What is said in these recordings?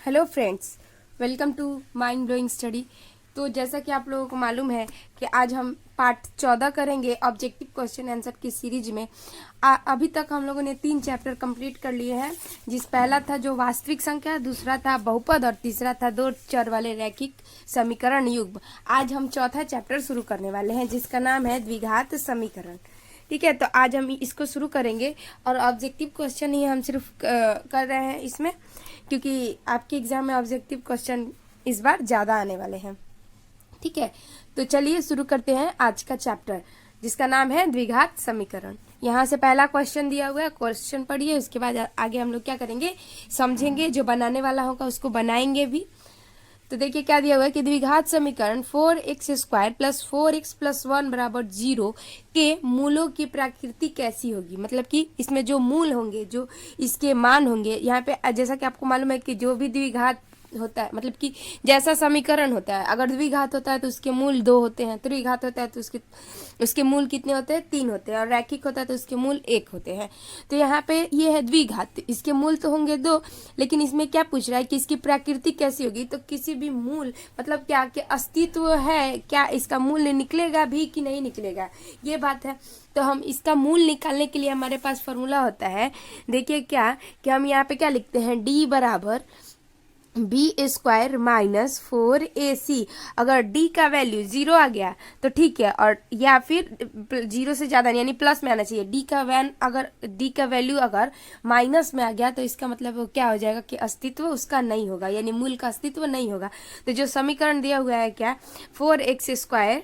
Hello friends, welcome to mind blowing study. तो जैसा कि आप लोगों को मालूम है कि आज हम पार्ट 14 करेंगे ऑब्जेक्टिव क्वेश्चन आंसर की सीरीज में। अभी तक हम लोगों ने 3 चैप्टर कंप्लीट कर लिए हैं, जिस पहला था जो वास्तविक संख्या, दूसरा था बहुपद और तीसरा था 2 चर वाले रैखिक समीकरण युग्म। आज हम चौथा चैप्टर शुरू करने वाले हैं जिसका नाम है द्विघात समीकरण। ठीक है, तो आज हम इसको शुरू करेंगे और ऑब्जेक्टिव क्वेश्चन ही हम सिर्फ कर रहे हैं इसमें, क्योंकि आपके एग्जाम में ऑब्जेक्टिव क्वेश्चन इस बार ज़्यादा आने वाले हैं। ठीक है, तो चलिए शुरू करते हैं आज का चैप्टर जिसका नाम है द्विघात समीकरण। यहाँ से पहला क्वेश्चन दिया हुआ है, क्वेश्चन पढ़िए, उसके बाद आगे हम लोग क्या करेंगे, समझेंगे, जो बनाने वाला होगा उसको बनाएंगे भी। तो देखिए क्या दिया हुआ है कि द्विघात समीकरण 4x² प्लस 4x प्लस 1 बराबर 0 के मूलों की प्रकृति कैसी होगी। मतलब कि इसमें जो मूल होंगे, जो इसके मान होंगे, यहाँ पे जैसा कि आपको मालूम है कि जो भी द्विघात होता है, मतलब कि जैसा समीकरण होता है, अगर द्विघात होता है तो उसके मूल 2 होते हैं, त्रिघात होता है तो उसके मूल कितने होते हैं, 3 होते हैं, और रैखिक होता है तो उसके मूल 1 होते हैं। तो यहाँ पे ये है द्विघात, इसके मूल तो होंगे 2, लेकिन इसमें क्या पूछ रहा है कि इसकी प्रकृति कैसी होगी। तो किसी भी मूल मतलब क्या कि अस्तित्व है, क्या इसका मूल निकलेगा भी कि नहीं निकलेगा, ये बात है। तो हम इसका मूल निकालने के लिए हमारे पास फॉर्मूला होता है, देखिए क्या कि हम यहाँ पे क्या लिखते हैं, डी बराबर b² माइनस 4ac। अगर d का वैल्यू 0 आ गया तो ठीक है, और या फिर 0 से ज़्यादा यानी प्लस में आना चाहिए। d का वैल्यू अगर माइनस में आ गया तो इसका मतलब वो क्या हो जाएगा कि अस्तित्व उसका नहीं होगा, यानी मूल का अस्तित्व नहीं होगा। तो जो समीकरण दिया हुआ है क्या, 4x²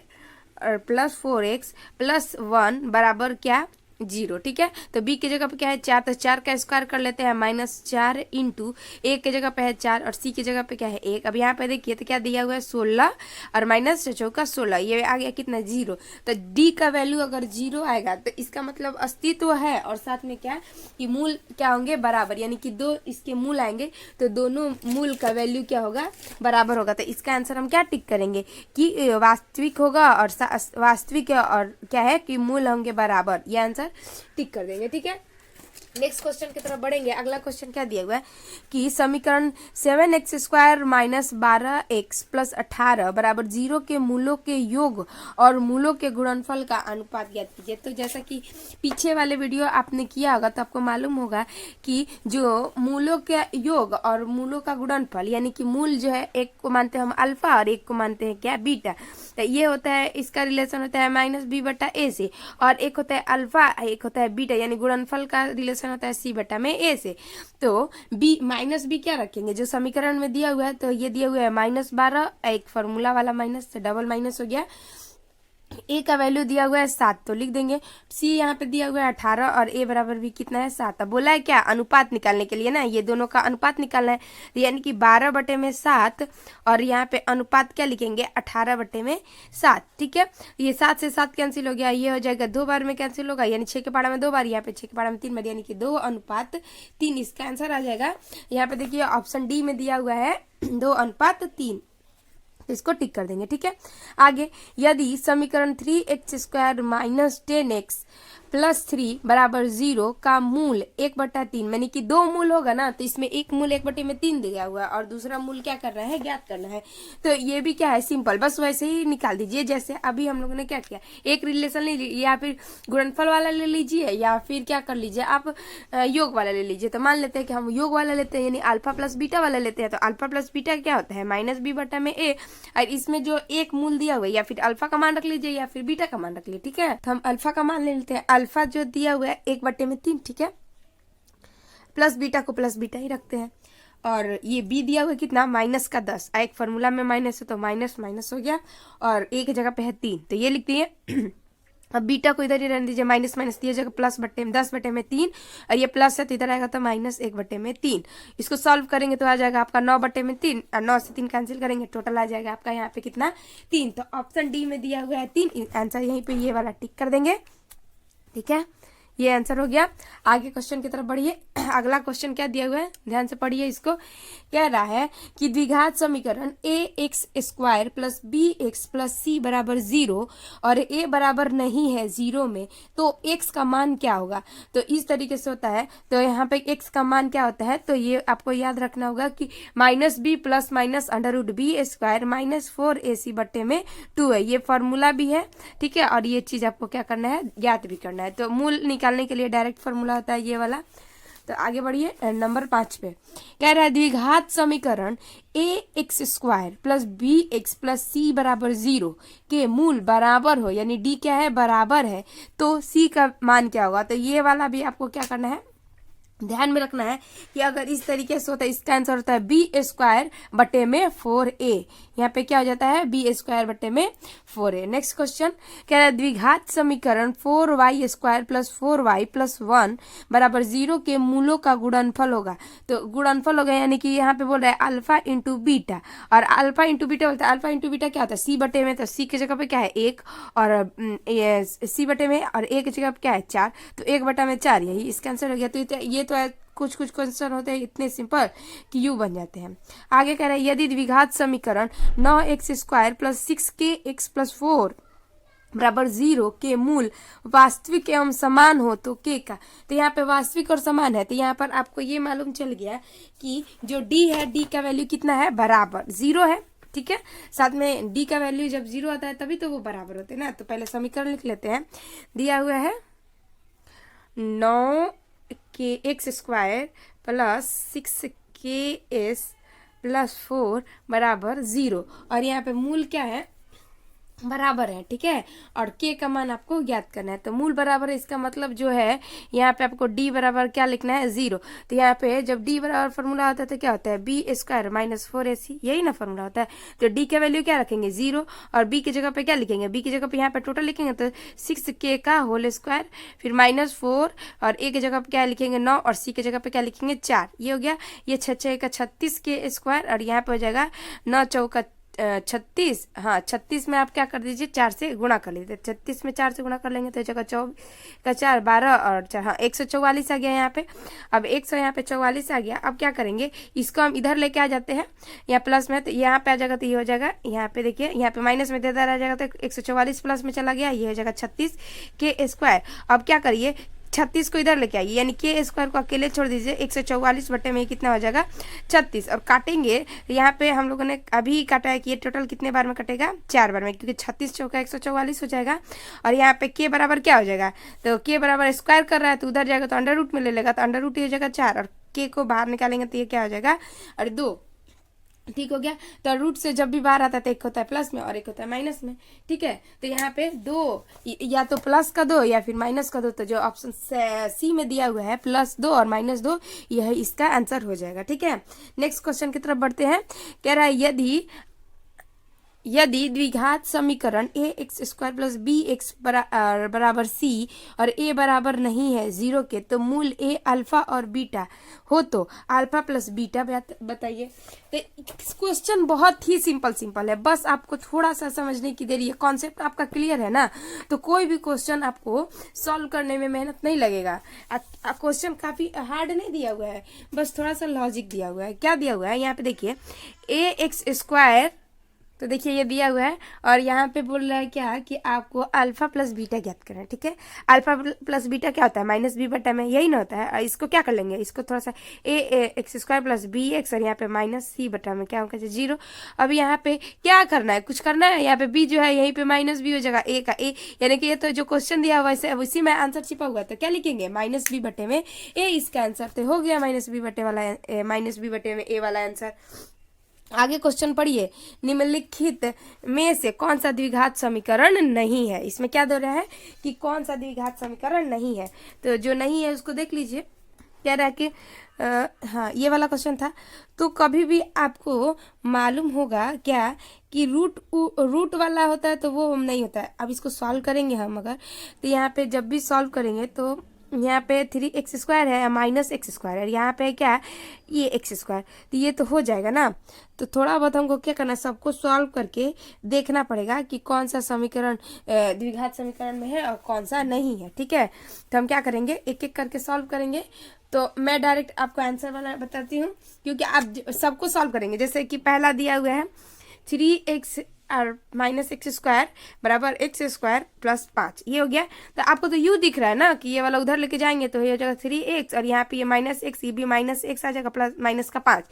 और प्लस 4x प्लस 1 बराबर क्या, 0। ठीक है, तो b की जगह पे क्या है 4, तो 4 का स्क्वायर कर लेते हैं, -4 इंटू a की जगह पे है 4 और c की जगह पे क्या है 1। अब यहाँ पे देखिए तो क्या दिया हुआ है 16 और माइनस चौका 16, ये आ गया कितना 0। तो d का वैल्यू अगर 0 आएगा तो इसका मतलब अस्तित्व है, और साथ में क्या कि मूल क्या होंगे बराबर, यानी कि 2 इसके मूल आएंगे तो दोनों मूल का वैल्यू क्या होगा, बराबर होगा। तो इसका आंसर हम क्या टिक करेंगे कि वास्तविक होगा, और वास्तविक और क्या है कि मूल होंगे बराबर, ये आंसर टिक कर देंगे। ठीक है, नेक्स्ट क्वेश्चन की तरफ बढ़ेंगे। अगला क्वेश्चन क्या दिया हुआ है कि समीकरण 7x² माइनस 12x प्लस 18 बराबर 0 के मूलों के योग और मूलों के गुणनफल का अनुपात ज्ञात कीजिए। तो जैसा कि पीछे वाले वीडियो आपने किया होगा तो आपको मालूम होगा कि जो मूलों के योग और मूलों का गुणनफल, यानी कि मूल जो है एक को मानते हैं हम अल्फा और एक को मानते हैं क्या, बीटा। तो ये होता है, इसका रिलेशन होता है -b/a से, और एक होता है अल्फा, एक होता है बीटा, यानी गुणनफल का रिलेशन होता है c/a से। तो b क्या रखेंगे, जो समीकरण में दिया हुआ है, तो ये दिया हुआ है -12, एक फॉर्मूला वाला माइनस से डबल माइनस हो गया। a का वैल्यू दिया हुआ है 7, तो लिख देंगे। c यहाँ पे दिया हुआ है 18 और a बराबर भी कितना है 7। अब बोला है क्या, अनुपात निकालने के लिए ना, ये दोनों का अनुपात निकालना है, तो यानी कि 12/7, और यहाँ पे अनुपात क्या लिखेंगे 18/7। ठीक है, ये 7 से 7 कैंसिल हो गया, ये हो जाएगा 2 बार में कैंसिल होगा, यानी 6 के पारा में 2 बार, यहाँ पे 6 के पारा में 3 बार, यानी कि 2:3 इसका आंसर आ जाएगा। यहाँ पे देखिए ऑप्शन डी में दिया हुआ है 2:3, तो इसको टिक कर देंगे। ठीक है, आगे यदि समीकरण 3x² माइनस 10x प्लस 3 बराबर 0 का मूल 1/3, यानी कि 2 मूल होगा ना, तो इसमें एक मूल 1/3 दिया हुआ है और दूसरा मूल क्या करना है, ज्ञात करना है। तो ये भी क्या है, सिंपल, बस वैसे ही निकाल दीजिए जैसे अभी हम लोगों ने क्या किया, एक रिलेशन ले लीजिए, या फिर गुणनफल वाला ले लीजिए, या फिर क्या कर लीजिए आप योग वाला ले लीजिए। तो मान लेते हैं कि हम योग वाला लेते हैं, यानी अल्फा प्लस बीटा वाला लेते हैं। तो अल्फा प्लस बीटा क्या होता है -b/a, और इसमें जो एक मूल दिया हुआ है, या फिर अल्फा का मान रख लीजिए या फिर बीटा का मान रख लीजिए। ठीक है, तो हम अल्फा का मान ले लेते हैं, अल्फा जो दिया हुआ है 1/3। ठीक है, प्लस बीटा को प्लस बीटा ही रखते हैं, और ये बी दिया हुआ है कितना, -10। एक फॉर्मूला में माइनस है तो माइनस माइनस हो गया, और ए की जगह पे है 3, तो ये लिख दिए। अब बीटा को इधर ही रहने दीजिए, माइनस माइनस दिया जाएगा +10/3, और ये प्लस है तो इधर आएगा तो -1/3। इसको सॉल्व करेंगे तो आ जाएगा आपका 9/3, और 9 से 3 कैंसिल करेंगे, टोटल आ जाएगा आपका यहाँ पे कितना, 3। तो ऑप्शन डी में दिया हुआ है 3, आंसर यहीं पे ये वाला टिक कर देंगे। ठीक है, ये आंसर हो गया। आगे क्वेश्चन की तरफ बढ़िए। अगला क्वेश्चन क्या दिया हुआ है, ध्यान से पढ़िए इसको। कह रहा है कि द्विघात समीकरण ax² plus bx plus c बराबर 0 और a बराबर नहीं है 0 में, तो x का मान क्या होगा। तो इस तरीके से होता है। तो यहाँ पे x का मान क्या होता है, तो ये आपको याद रखना होगा कि -b plus minus √b² minus 4ac बट्टे में 2 है। ये फॉर्मूला भी है, ठीक है। और ये चीज आपको क्या करना है, ज्ञात भी करना है। तो मूल निकालने के लिए डायरेक्ट फॉर्मूला होता है ये वाला। तो आगे बढ़िए नंबर 5 पे। कह रहा है द्विघात समीकरण ax² plus bx plus c बराबर 0 के मूल बराबर हो, यानी d क्या है, बराबर है, तो c का मान क्या होगा। तो ये वाला भी आपको क्या करना है, ध्यान में रखना है कि अगर इस तरीके से होता है, इसका आंसर होता है b² बटे में 4a। यहाँ पे क्या हो जाता है, b² बटे में 4a। नेक्स्ट क्वेश्चन कह रहा है द्विघात समीकरण 4y² प्लस 4y प्लस 1 बराबर 0 के मूलों का गुणनफल होगा। तो गुणनफल होगा, यानी कि यहाँ पे बोल रहा है अल्फा इंटू बीटा, और अल्फा इंटू बीटा बोलता है। अल्फा इंटू बीटा क्या होता है, c बटे में, तो c की जगह पे क्या है 1, और c बटे में, और a की जगह पे क्या है 4, तो 1 बटा में 4, यही इसका आंसर हो गया। तो ये तो है, कुछ कुछ क्वेश्चन होते हैं इतने सिंपल कि यू बन जाते हैं। आगे कह रहे हैं यदि द्विघात समीकरण 9x² प्लस 6kx प्लस 4 बराबर 0 के मूल वास्तविक एवं समान हो तो k का। तो यहाँ पे वास्तविक और समान है, तो यहाँ पर आपको ये मालूम चल गया कि जो d है, d का वैल्यू कितना है, बराबर 0 है, ठीक है। साथ में d का वैल्यू जब 0 आता है तभी तो वो बराबर होते हैं ना। तो पहले समीकरण लिख लेते हैं। दिया हुआ है 9kx² प्लस 6ks प्लस 4 बराबर 0, और यहाँ पे मूल क्या है, बराबर है, ठीक है। और k का मान आपको ज्ञात करना है। तो मूल बराबर है, इसका मतलब जो है यहाँ पे आपको d बराबर क्या लिखना है, 0। तो यहाँ पे जब d बराबर फॉर्मूला होता है तो क्या होता है, b² माइनस 4ac, यही ना फॉर्मूला होता है। तो d का वैल्यू क्या रखेंगे, 0, और b की जगह पे क्या लिखेंगे, b की जगह पे यहाँ पे टोटल लिखेंगे तो 6k का होल स्क्वायर, फिर -4, और a की जगह पे क्या लिखेंगे 9, और c की जगह पे क्या लिखेंगे 4। ये हो गया, ये 6 का 36k², और यहाँ पे हो जाएगा 9 चौका 36, हाँ 36 में आप क्या कर दीजिए, 4 से गुणा कर लीजिए। 36 में 4 से गुणा कर लेंगे तो जगह 24 का 4 12, और 4 हाँ 144 आ गया यहाँ पे। अब 100 यहाँ पे 44 आ गया। अब क्या करेंगे, इसको हम इधर लेके आ जाते हैं, यहाँ प्लस में, तो यहाँ पे आ जाएगा, तो ये हो जाएगा, यहाँ पे देखिए, यहाँ पे माइनस में इधर आ जाएगा, तो 144 प्लस में चला गया, ये हो जाएगा 36k²। अब क्या करिए, 36 को इधर लेके आइए, यानी k² को अकेले छोड़ दीजिए, 144 बटे में कितना हो जाएगा 36, और काटेंगे। यहाँ पे हम लोगों ने अभी काटा है कि ये टोटल कितने बार में कटेगा, 4 बार में, क्योंकि 36 चौका 144 हो जाएगा। और यहाँ पे k बराबर क्या हो जाएगा, तो k बराबर स्क्वायर कर रहा है तो उधर जाएगा तो अंडर रूट में ले लेगा, तो अंडर रूट हो जाएगा 4, और k को बाहर निकालेंगे तो ये क्या हो जाएगा, और 2, ठीक हो गया। तो रूट से जब भी बाहर आता है तो एक होता है प्लस में और एक होता है माइनस में, ठीक है। तो यहाँ पे 2, या तो प्लस का 2 या फिर माइनस का 2, तो जो ऑप्शन सी में दिया हुआ है +2 और -2, यह इसका आंसर हो जाएगा, ठीक है। नेक्स्ट क्वेश्चन की तरफ बढ़ते हैं। कह रहा है यदि द्विघात समीकरण ax² प्लस bx बराबर c और a बराबर नहीं है 0 के, तो मूल a अल्फा और बीटा हो तो अल्फा प्लस बीटा बताइए। तो क्वेश्चन बहुत ही सिंपल है, बस आपको थोड़ा सा समझने की देरी है। कॉन्सेप्ट आपका क्लियर है ना, तो कोई भी क्वेश्चन आपको सॉल्व करने में मेहनत नहीं लगेगा। क्वेश्चन काफी हार्ड नहीं दिया हुआ है, बस थोड़ा सा लॉजिक दिया हुआ है। क्या दिया हुआ है यहाँ पे देखिए, ax², तो देखिए ये दिया हुआ है, और यहाँ पे बोल रहा है क्या कि आपको अल्फा प्लस बीटा ज्ञात करना है, ठीक है। अल्फा प्लस बीटा क्या होता है, -b बटा में, यही ना होता है। और इसको क्या कर लेंगे, इसको थोड़ा सा ax² प्लस bx, और यहाँ पे -c बटा में क्या होगा 0। अब यहाँ पे क्या करना है, कुछ करना है, यहाँ पे b जो है यहीं पे -b हो जाएगा, a का a, यानी कि ये तो जो क्वेश्चन दिया हुआ है उसी में आंसर छिपा हुआ है। तो क्या लिखेंगे, -b बटे में a, इसका आंसर तो हो गया -b बटे वाला, -b बटे में a वाला आंसर। आगे क्वेश्चन पढ़िए, निम्नलिखित में से कौन सा द्विघात समीकरण नहीं है। इसमें क्या दे रहा है कि कौन सा द्विघात समीकरण नहीं है, तो जो नहीं है उसको देख लीजिए। कह रहा है कि हाँ ये वाला क्वेश्चन था। तो कभी भी आपको मालूम होगा क्या कि रूट वाला होता है तो वो नहीं होता है। अब इसको सॉल्व करेंगे हम अगर, तो यहाँ पे जब भी सॉल्व करेंगे तो यहाँ पे 3x² है, -x² है, यहाँ पे क्या है, ये x², तो ये तो हो जाएगा ना। तो थोड़ा बहुत हमको क्या करना है, सबको सॉल्व करके देखना पड़ेगा कि कौन सा समीकरण द्विघात समीकरण में है और कौन सा नहीं है। ठीक है, तो हम क्या करेंगे, एक एक करके सॉल्व करेंगे। तो मैं डायरेक्ट आपको आंसर वाला बताती हूँ, क्योंकि आप सबको सॉल्व करेंगे। जैसे कि पहला दिया हुआ है 3x और -x² बराबर x² + 5, ये हो गया। तो आपको तो यू दिख रहा है ना कि ये वाला उधर लेके जाएंगे तो ये हो जाएगा 3x, और यहाँ पे ये -x, ये भी -x आ जाएगा, प्लस माइनस का 5,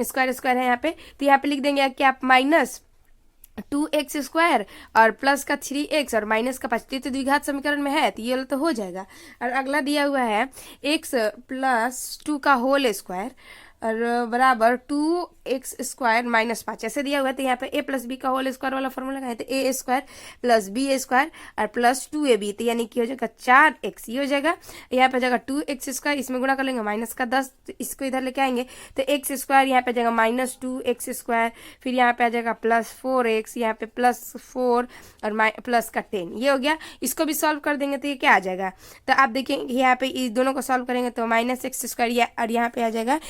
स्क्वायर है यहाँ पे। तो यहाँ पे लिख देंगे कि आप -2x² और प्लस का 3x और माइनस का 5, तो द्विघात समीकरण में है, तो ये तो हो जाएगा। और अगला दिया हुआ है x + 2 का होल स्क्वायर और बराबर 2x² - 5, ऐसे दिया हुआ है। तो यहाँ पे a + b का होल स्क्वायर वाला फॉर्मूला लगाए, तो a² + b² और प्लस 2ab, तो यानी कि हो जाएगा 4x, ये हो जाएगा। यहाँ पे जाएगा 2x², इसमें गुणा कर लेंगे, -10, तो इसको इधर लेके आएंगे, तो x² यहाँ पे जाएगा -2x², फिर यहाँ पे आ जाएगा +4x, यहाँ पे +4 और प्लस का 10, ये हो गया। इसको भी सॉल्व कर देंगे तो ये क्या आ जाएगा, तो आप देखेंगे यहाँ पे इस दोनों को सॉल्व करेंगे तो -x², और यहाँ पे आ जाएगा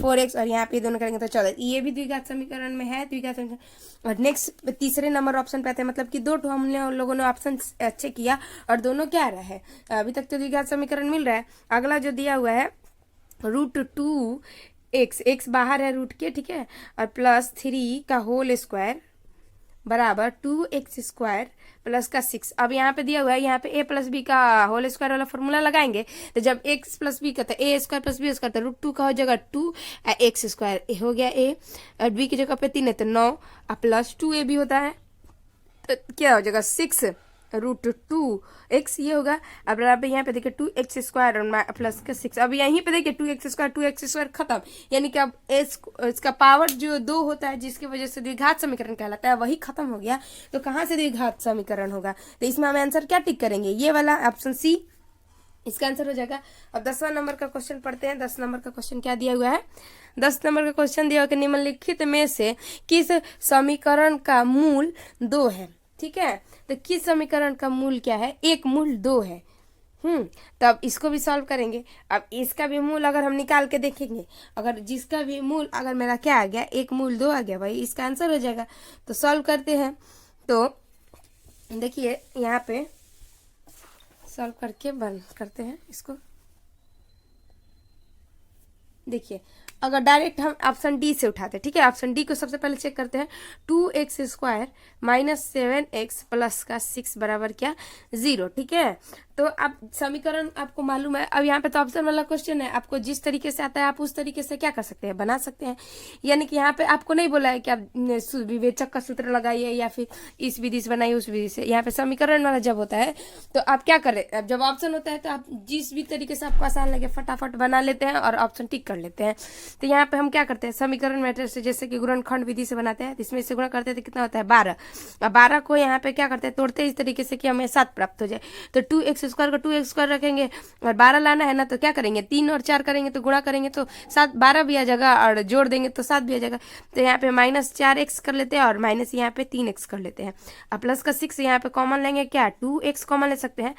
4x, और यहाँ पे दोनों करेंगे तो 14, ये भी द्विघात समीकरण में है, द्विघात समीकरण। और नेक्स्ट तीसरे नंबर ऑप्शन पे आते हैं, मतलब कि दो हमने लोगों ने ऑप्शन अच्छे किया और दोनों क्या रहा है, अभी तक तो द्विघात समीकरण मिल रहा है। अगला जो दिया हुआ है √2x, x बाहर है रूट के, ठीक है, और +3 का होल स्क्वायर बराबर 2x² प्लस का 6। अब यहाँ पे दिया हुआ है, यहाँ पे a + b का होल स्क्वायर वाला फॉर्मूला लगाएंगे, तो जब x + b का तो a² + b² तो √2 का हो जाएगा 2x² हो गया a, और b की जगह पे 3 है तो 9 और प्लस 2ab होता है, तो क्या हो जाएगा 6 √2x, ये होगा। अब बराबर यहाँ पे देखिए 2x² और प्लस का 6, अब यहीं पे देखिए 2x² खत्म, यानी कि अब इसका पावर जो 2 होता है जिसकी वजह से द्विघात समीकरण कहलाता है वही खत्म हो गया। तो कहाँ से द्विघात समीकरण होगा, तो इसमें हम आंसर क्या टिक करेंगे, ये वाला ऑप्शन सी इसका आंसर हो जाएगा। अब 10वां नंबर का क्वेश्चन पढ़ते हैं। 10 नंबर का क्वेश्चन क्या दिया हुआ है, 10 नंबर का क्वेश्चन दिया हुआ कि निम्नलिखित में से किस समीकरण का मूल 2 है। ठीक है, तो किस समीकरण का मूल क्या है, एक मूल 2 है। तो अब इसको भी सॉल्व करेंगे। अब इसका भी मूल अगर हम निकाल के देखेंगे, अगर जिसका भी मूल अगर मेरा क्या आ गया, एक मूल 2 आ गया, भाई इसका आंसर हो जाएगा। तो सॉल्व करते हैं, तो देखिए यहाँ पे सॉल्व करके बंद करते हैं इसको। देखिए अगर डायरेक्ट हम ऑप्शन डी से उठाते हैं, ठीक है, ऑप्शन डी को सबसे पहले चेक करते हैं। 2x² - 7x प्लस का 6 बराबर क्या, 0। ठीक है, तो अब समीकरण आपको मालूम है। अब यहाँ पे तो ऑप्शन वाला क्वेश्चन है, आपको जिस तरीके से आता है आप उस तरीके से क्या कर सकते हैं, बना सकते हैं। यानी कि यहाँ पे आपको नहीं बोला है कि आप विवेचक का सूत्र लगाइए या फिर इस विधि से बनाइए उस विधि से। यहाँ पे समीकरण वाला जब होता है तो आप क्या करें, अब जब ऑप्शन होता है तो आप जिस भी तरीके से आपको आसान लगे फटाफट बना लेते हैं और ऑप्शन टिक कर लेते हैं। तो यहाँ पे हम क्या करते हैं, समीकरण मैटर से जैसे कि गुणनखंड विधि से बनाते हैं, इसमें से गुणा करते हैं तो कितना होता है 12। अब 12 को यहाँ पे क्या करते हैं, तोड़ते हैं इस तरीके से कि हमें 7 प्राप्त हो जाए। तो 2x² को 2x² रखेंगे और 12 लाना है ना, तो क्या करेंगे 3 और 4 करेंगे तो गुणा करेंगे तो 7 12 भी आ जाएगा, और जोड़ देंगे तो 7 भी आ जाएगा। तो यहाँ पे -4x कर लेते हैं और माइनस यहाँ पे 3x कर लेते हैं। अब प्लस का 6 यहाँ पे कॉमन लेंगे, क्या 2x कॉमन ले सकते हैं,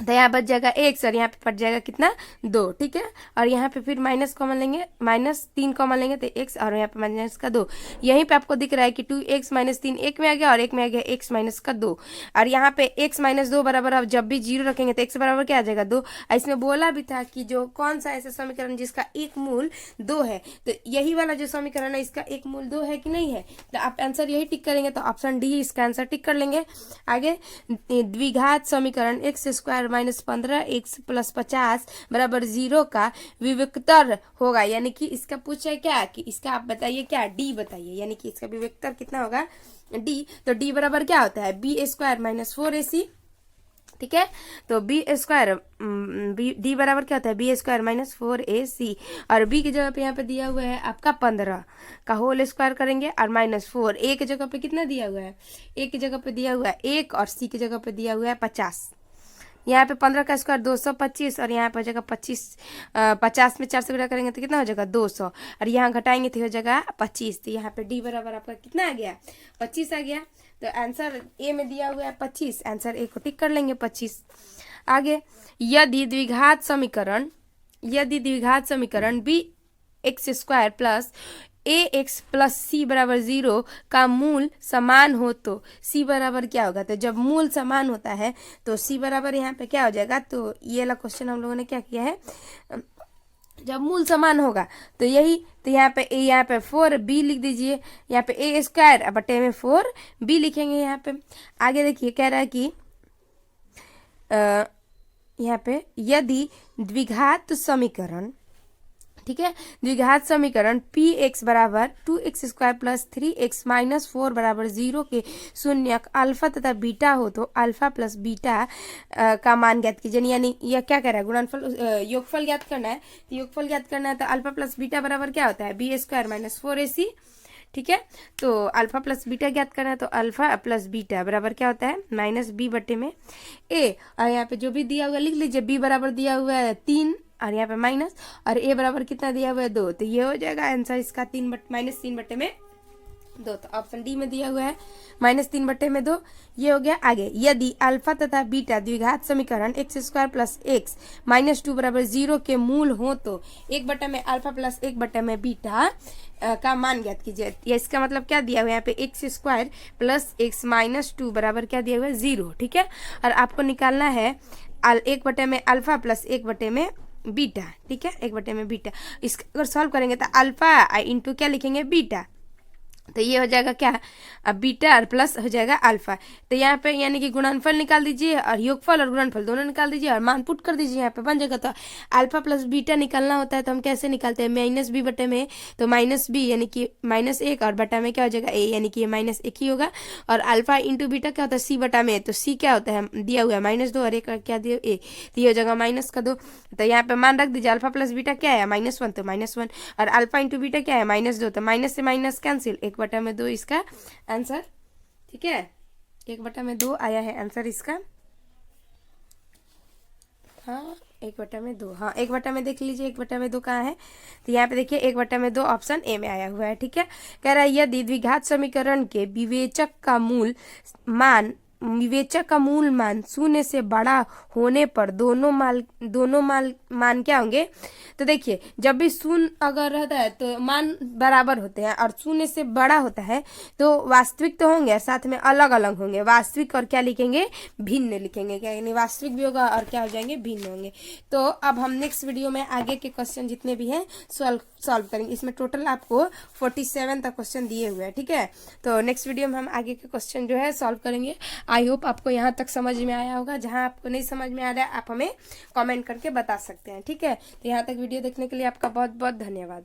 तो यहाँ बच जाएगा x और यहाँ पे पड़ जाएगा कितना 2। ठीक है, और यहाँ पे फिर माइनस कॉमन लेंगे, -3 कॉमन लेंगे तो x और यहाँ पे माइनस का 2। यहीं पे आपको दिख रहा है कि 2x - 3 एक में आ गया और एक में आ गया x माइनस का 2। और यहाँ पे x - 2 बराबर, अब जब भी 0 रखेंगे तो x बराबर क्या आ जाएगा 2। इसमें बोला भी था कि जो कौन सा ऐसा समीकरण जिसका एक मूल 2 है, तो यही वाला जो समीकरण है इसका एक मूल 2 है कि नहीं है, तो आप आंसर यही टिक करेंगे। तो ऑप्शन डी इसका आंसर टिक कर लेंगे। आगे द्विघात समीकरण x² - 15x + 50 बराबर 0 का विविक्तर होगा, यानी कि इसका पूछा है क्या कि इसका आप बताइए क्या, डी बताइए, यानी कि इसका विविक्तर कितना होगा डी। तो डी बराबर क्या होता है b² - 4ac। ठीक है, तो डी बराबर क्या होता है b² - 4ac, और b की जगह पे यहाँ पे दिया हुआ है आपका 15 का होल स्क्वायर करेंगे और -4। a की जगह पे कितना दिया हुआ है, a की जगह पे दिया हुआ है 1 और c की जगह पे दिया हुआ है 50। यहाँ पे 15 का स्क्वायर 225 और यहाँ पे हो जाएगा 25, 50 में 4 से गुणा करेंगे तो कितना हो जाएगा 200, और यहाँ घटाएंगे तो हो जाएगा 25। तो यहाँ पे डी बराबर आपका कितना आ गया 25 आ गया। तो आंसर ए में दिया हुआ है 25, आंसर ए को टिक कर लेंगे 25। आगे यदि द्विघात समीकरण बी एक्स स्क्वायर प्लस ए एक्स प्लस सी बराबर 0 का मूल समान हो तो सी बराबर क्या होगा। तो जब मूल समान होता है तो सी बराबर यहाँ पे क्या हो जाएगा। तो ये वाला क्वेश्चन हम लोगों ने क्या किया है, जब मूल समान होगा तो यही, तो यहाँ पे 4b लिख दीजिए, यहाँ पे ए स्क्वायर बटे में 4b लिखेंगे यहाँ पे। आगे देखिए कह रहा है कि यहाँ पे यदि द्विघात समीकरण, ठीक है, द्विघात समीकरण पी एक्स बराबर 2x square plus 3x minus 4 बराबर 0 के शून्यक अल्फा तथा बीटा हो तो अल्फा प्लस बीटा का मान ज्ञात कीजिए। यानी यह क्या कह रहा है, गुणनफल योगफल ज्ञात करना है। तो योगफल ज्ञात करना है तो अल्फा प्लस बीटा बराबर क्या होता है, बी स्क्वायर माइनस 4ac, ठीक है। तो अल्फा प्लस बीटा ज्ञात करना है तो अल्फा प्लस बीटा बराबर क्या होता है, माइनस बी बटे में ए, और यहाँ पे जो भी दिया हुआ लिख लीजिए। बी बराबर दिया हुआ है 3 और यहाँ पे माइनस, और ए बराबर कितना दिया हुआ है 2, तो ये हो जाएगा आंसर इसका माइनस 3 बटे में 2। तो ऑप्शन डी में दिया हुआ है माइनस 3 बटे में 2, ये हो गया। आगे यदि अल्फा तथा बीटा द्विघात समीकरण x square plus x minus 2 बराबर 0 के मूल हो तो 1 बटे में अल्फा प्लस 1 बटे में बीटा का मान ज्ञात कीजिए। ये इसका मतलब क्या दिया हुआ है, यहाँ पे x square plus x minus 2 बराबर क्या दिया हुआ है 0, ठीक है। और आपको निकालना है 1 बटे में अल्फा प्लस 1 बटे में बीटा, ठीक है, 1 बटे में बीटा। इसका अगर सॉल्व करेंगे तो अल्फा इंटू क्या लिखेंगे, बीटा, तो ये हो जाएगा क्या, अब बीटा और प्लस हो जाएगा अल्फा। तो यहाँ पे यानी कि गुणनफल निकाल दीजिए और योगफल और गुणनफल दोनों निकाल दीजिए और मान पुट कर दीजिए, यहाँ पे बन जाएगा। तो अल्फा प्लस बीटा निकालना होता है तो हम कैसे निकालते हैं, माइनस बी बटे में, तो माइनस बी यानी कि माइनस 1 और बटा में क्या हो जाएगा ए, यानी कि ये माइनस 1 ही होगा। और अल्फा इंटू बीटा क्या होता है, सी बटा में, तो सी क्या होता है दिया हुआ है माइनस 2 और एक क्या दिया ए, तो ये हो जाएगा माइनस का 2। तो यहाँ पे मान रख दीजिए, अल्फा प्लस बीटा क्या है -1, तो -1, और अल्फा इंटू बीटा क्या है -2, तो माइनस से माइनस कैंसिल, 1 बटा में 2 इसका आंसर, ठीक है, 1 बटा में 2 आया है आंसर इसका। हाँ 1 बटा में 2, हाँ 1 बटा में देख लीजिए 1 बटा में 2 कहाँ है, तो यहाँ पे देखिए 1 बटा में 2 ऑप्शन ए में आया हुआ है, ठीक है। कह रहा है यदि द्विघात समीकरण के विवेचक का मूल मान 0 से बड़ा होने पर दोनों मान क्या होंगे। तो देखिए जब भी 0 अगर रहता है तो मान बराबर होते हैं, और 0 से बड़ा होता है तो वास्तविक तो होंगे और साथ में अलग अलग होंगे। वास्तविक और क्या लिखेंगे, भिन्न लिखेंगे, क्या यानी वास्तविक भी होगा और क्या हो जाएंगे, भिन्न होंगे। तो अब हम नेक्स्ट वीडियो में आगे के क्वेश्चन जितने भी हैं सॉल्व करेंगे। इसमें टोटल आपको 47 तक क्वेश्चन दिए हुए हैं, ठीक है। तो नेक्स्ट वीडियो में हम आगे के क्वेश्चन जो है सॉल्व करेंगे। आई होप आपको यहाँ तक समझ में आया होगा। जहाँ आपको नहीं समझ में आ रहा है आप हमें कमेंट करके बता सकते हैं, ठीक है। तो यहाँ तक वीडियो देखने के लिए आपका बहुत बहुत धन्यवाद।